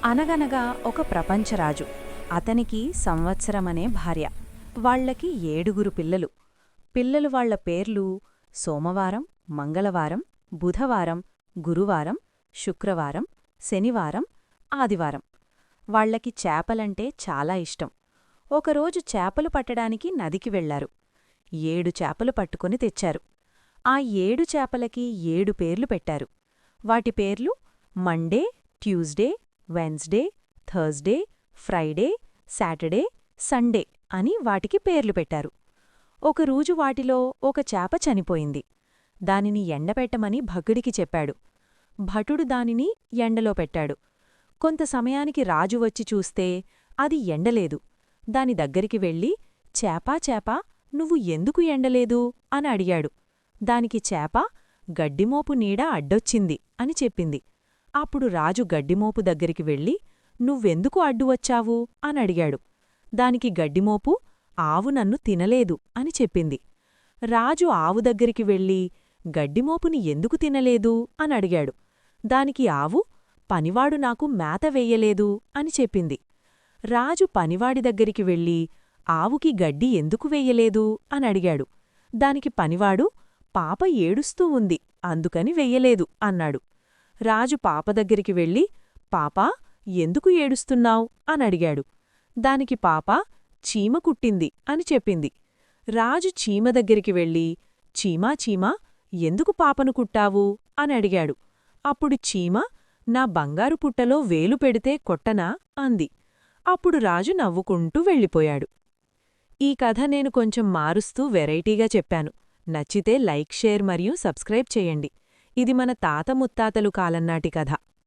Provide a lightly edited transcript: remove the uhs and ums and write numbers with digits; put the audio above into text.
అనగనగా ఒక ప్రపంచరాజు. అతనికి సంవత్సరమనే భార్య. వాళ్లకి 7 పిల్లలు. పిల్లలు వాళ్ల పేర్లు సోమవారం, మంగళవారం, బుధవారం, గురువారం, శుక్రవారం, శనివారం, ఆదివారం. వాళ్లకి చేపలంటే చాలా ఇష్టం. ఒకరోజు చేపలు పట్టడానికి నదికి వెళ్లారు. 7 చేపలు పట్టుకొని తెచ్చారు. ఆ 7 చేపలకి 7 పేర్లు పెట్టారు. వాటి పేర్లు Monday, Tuesday, Wednesday, Thursday, Friday, Saturday, Sunday అని వాటికి పేర్లు పెట్టారు. ఒకరోజు వాటిలో ఒక చేప చనిపోయింది. దానిని ఎండపెట్టమని భటుడికి చెప్పాడు. భటుడు దానిని ఎండలో పెట్టాడు. కొంత సమయానికి రాజు వచ్చి చూస్తే అది ఎండలేదు. దాని దగ్గరికి వెళ్ళి, చేపా చేపా, నువ్వు ఎందుకు ఎండలేదు అని అడిగాడు. దానికి చేప గడ్డిమోపు నీడ అడ్డొచ్చింది అని చెప్పింది. అప్పుడు రాజు గడ్డిమోపు దగ్గరికి వెళ్ళి, నువ్వెందుకు అడ్డు వచ్చావు అని అడిగాడు. దానికి గడ్డిమోపు, ఆవు నన్ను తినలేదు అని చెప్పింది. రాజు ఆవు దగ్గరికి వెళ్ళి, గడ్డిమోపుని ఎందుకు తినలేదు అని అడిగాడు. దానికి ఆవు, పనివాడు నాకు మేత వెయ్యలేదు అని చెప్పింది. రాజు పనివాడి దగ్గరికి వెళ్ళి, ఆవుకి గడ్డి ఎందుకు వెయ్యలేదు అని అడిగాడు. దానికి పనివాడు, పాప ఏడుస్తూ ఉంది, అందుకని వెయ్యలేదు అన్నాడు. రాజు పాప దగ్గరికి వెళ్ళి, పాపా, ఎందుకు ఏడుస్తున్నావ్ అని అడిగాడు. దానికి పాప, చీమ కుట్టింది అని చెప్పింది. రాజు చీమ దగ్గరికి వెళ్ళి, చీమా చీమా, ఎందుకు పాపను కుట్టావు అని అడిగాడు. అప్పుడు చీమ, నా బంగారు పుట్టలో వేలు పెడితే కొట్టనా అంది. అప్పుడు రాజు నవ్వుకుంటూ వెళ్ళిపోయాడు. ఈ కథ నేను కొంచెం మారుస్తూ వెరైటీగా చెప్పాను. నచ్చితే లైక్, షేర్ మరియు సబ్స్క్రైబ్ చేయండి. ఇది మన తాత ముత్తాతలు కాలంనాటి కథ.